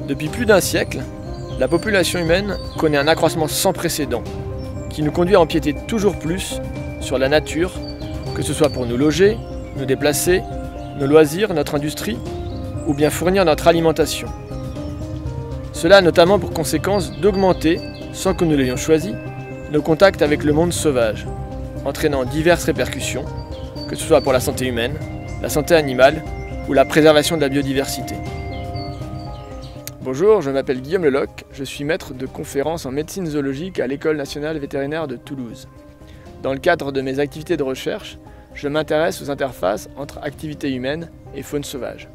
Depuis plus d'un siècle, la population humaine connaît un accroissement sans précédent qui nous conduit à empiéter toujours plus sur la nature, que ce soit pour nous loger, nous déplacer, nos loisirs, notre industrie ou bien fournir notre alimentation. Cela a notamment pour conséquence d'augmenter, sans que nous l'ayons choisi, nos contacts avec le monde sauvage, entraînant diverses répercussions, que ce soit pour la santé humaine, la santé animale ou la préservation de la biodiversité. Bonjour, je m'appelle Guillaume Leloc, je suis maître de conférences en médecine zoologique à l'École nationale vétérinaire de Toulouse. Dans le cadre de mes activités de recherche, je m'intéresse aux interfaces entre activités humaines et faune sauvage.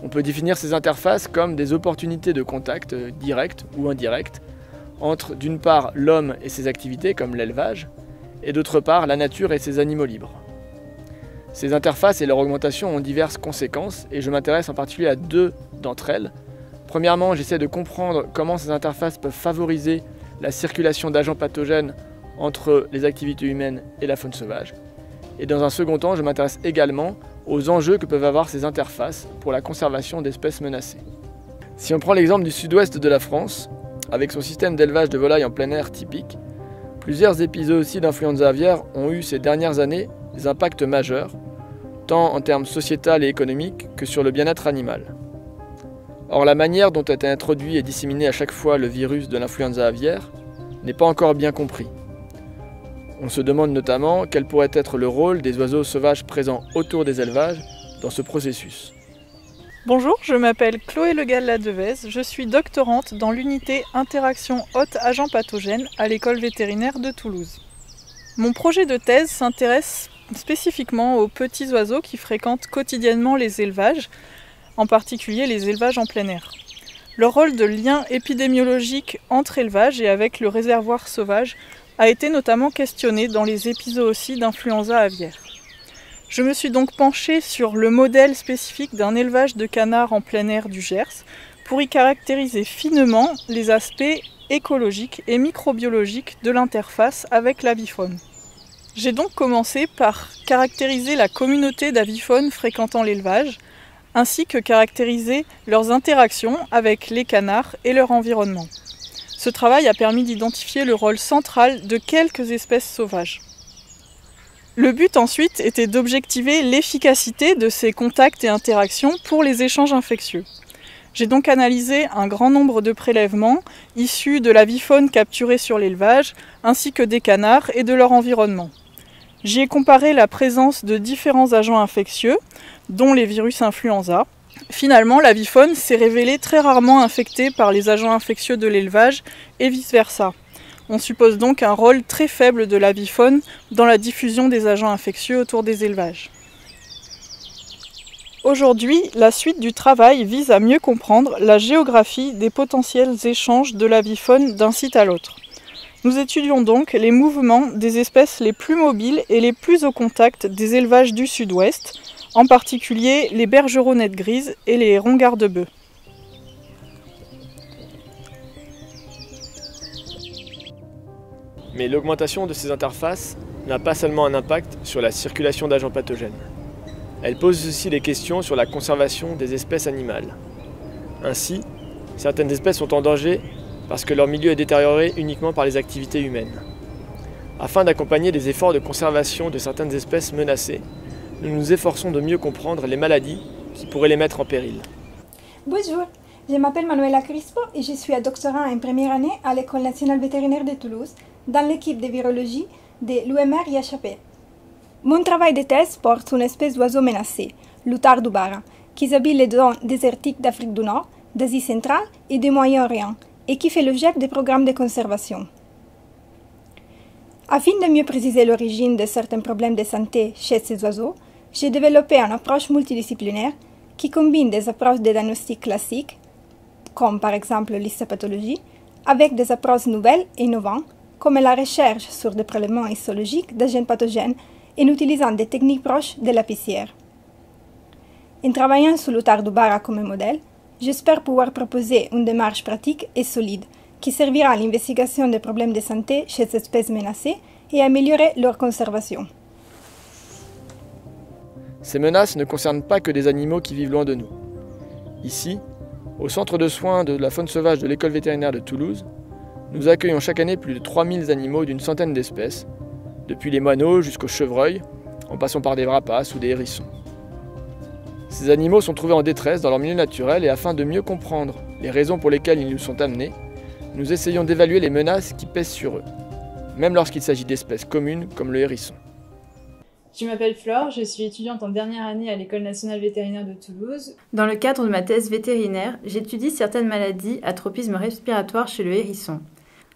On peut définir ces interfaces comme des opportunités de contact direct ou indirect entre d'une part l'homme et ses activités comme l'élevage et d'autre part la nature et ses animaux libres. Ces interfaces et leur augmentation ont diverses conséquences et je m'intéresse en particulier à deux d'entre elles. Premièrement, j'essaie de comprendre comment ces interfaces peuvent favoriser la circulation d'agents pathogènes entre les activités humaines et la faune sauvage. Et dans un second temps, je m'intéresse également aux enjeux que peuvent avoir ces interfaces pour la conservation d'espèces menacées. Si on prend l'exemple du sud-ouest de la France, avec son système d'élevage de volailles en plein air typique, plusieurs épisodes aussi d'influenza aviaire ont eu ces dernières années des impacts majeurs, tant en termes sociétal et économiques que sur le bien-être animal. Or, la manière dont a été introduit et disséminé à chaque fois le virus de l'influenza aviaire n'est pas encore bien compris. On se demande notamment quel pourrait être le rôle des oiseaux sauvages présents autour des élevages dans ce processus. Bonjour, je m'appelle Chloé Le Gall-Ladevez, je suis doctorante dans l'unité Interaction hôte-agents pathogènes à l'école vétérinaire de Toulouse. Mon projet de thèse s'intéresse spécifiquement aux petits oiseaux qui fréquentent quotidiennement les élevages, en particulier les élevages en plein air. Leur rôle de lien épidémiologique entre élevages et avec le réservoir sauvage a été notamment questionné dans les épisodes aussi d'influenza aviaire. Je me suis donc penchée sur le modèle spécifique d'un élevage de canards en plein air du Gers pour y caractériser finement les aspects écologiques et microbiologiques de l'interface avec l'avifaune. J'ai donc commencé par caractériser la communauté d'aviphones fréquentant l'élevage, ainsi que caractériser leurs interactions avec les canards et leur environnement. Ce travail a permis d'identifier le rôle central de quelques espèces sauvages. Le but ensuite était d'objectiver l'efficacité de ces contacts et interactions pour les échanges infectieux. J'ai donc analysé un grand nombre de prélèvements issus de l'avifaune capturée sur l'élevage, ainsi que des canards et de leur environnement. J'y ai comparé la présence de différents agents infectieux, dont les virus influenza. Finalement, l'avifaune s'est révélée très rarement infectée par les agents infectieux de l'élevage et vice-versa. On suppose donc un rôle très faible de l'avifaune dans la diffusion des agents infectieux autour des élevages. Aujourd'hui, la suite du travail vise à mieux comprendre la géographie des potentiels échanges de l'avifaune d'un site à l'autre. Nous étudions donc les mouvements des espèces les plus mobiles et les plus au contact des élevages du sud-ouest, en particulier les bergeronnette grises et les hérons garde-bœufs. Mais l'augmentation de ces interfaces n'a pas seulement un impact sur la circulation d'agents pathogènes. Elle pose aussi des questions sur la conservation des espèces animales. Ainsi, certaines espèces sont en danger parce que leur milieu est détérioré uniquement par les activités humaines. Afin d'accompagner les efforts de conservation de certaines espèces menacées, nous nous efforçons de mieux comprendre les maladies qui pourraient les mettre en péril. Bonjour, je m'appelle Manuela Crispo et je suis doctorant en première année à l'École nationale vétérinaire de Toulouse dans l'équipe de virologie de l'UMR IHP. Mon travail de thèse porte sur une espèce d'oiseau menacé, l'outard du Bara, qui habite les zones désertiques d'Afrique du Nord, d'Asie centrale et du Moyen-Orient et qui fait l'objet de programmes de conservation. Afin de mieux préciser l'origine de certains problèmes de santé chez ces oiseaux, j'ai développé une approche multidisciplinaire qui combine des approches de diagnostic classiques, comme par exemple l'histopathologie, avec des approches nouvelles et innovantes, comme la recherche sur des prélèvements histologiques d'agents pathogènes en utilisant des techniques proches de la PCR. En travaillant sur l'outard du Bara comme modèle, j'espère pouvoir proposer une démarche pratique et solide qui servira à l'investigation des problèmes de santé chez ces espèces menacées et à améliorer leur conservation. Ces menaces ne concernent pas que des animaux qui vivent loin de nous. Ici, Au centre de soins de la faune sauvage de l'école vétérinaire de Toulouse, nous accueillons chaque année plus de 3000 animaux d'une centaine d'espèces, depuis les moineaux jusqu'aux chevreuils, en passant par des rapaces ou des hérissons. Ces animaux sont trouvés en détresse dans leur milieu naturel et afin de mieux comprendre les raisons pour lesquelles ils nous sont amenés, nous essayons d'évaluer les menaces qui pèsent sur eux, même lorsqu'il s'agit d'espèces communes comme le hérisson. Je m'appelle Flore, je suis étudiante en dernière année à l'École nationale vétérinaire de Toulouse. Dans le cadre de ma thèse vétérinaire, j'étudie certaines maladies à tropisme respiratoire chez le hérisson.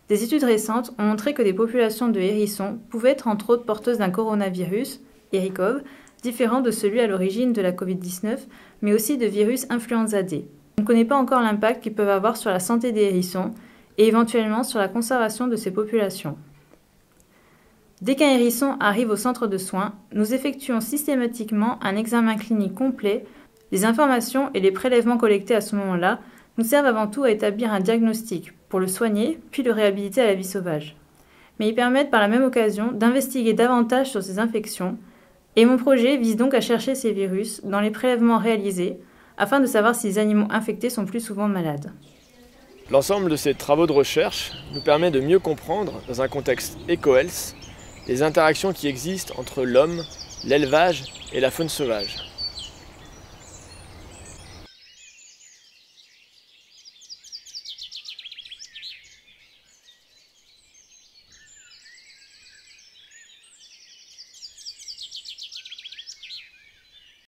Des études récentes ont montré que des populations de hérissons pouvaient être entre autres porteuses d'un coronavirus, Héricov, différent de celui à l'origine de la Covid-19, mais aussi de virus influenza D. On ne connaît pas encore l'impact qu'ils peuvent avoir sur la santé des hérissons et éventuellement sur la conservation de ces populations. Dès qu'un hérisson arrive au centre de soins, nous effectuons systématiquement un examen clinique complet. Les informations et les prélèvements collectés à ce moment-là nous servent avant tout à établir un diagnostic pour le soigner, puis le réhabiliter à la vie sauvage. Mais ils permettent par la même occasion d'investiguer davantage sur ces infections, et mon projet vise donc à chercher ces virus dans les prélèvements réalisés, afin de savoir si les animaux infectés sont plus souvent malades. L'ensemble de ces travaux de recherche nous permet de mieux comprendre, dans un contexte éco-health, les interactions qui existent entre l'homme, l'élevage et la faune sauvage.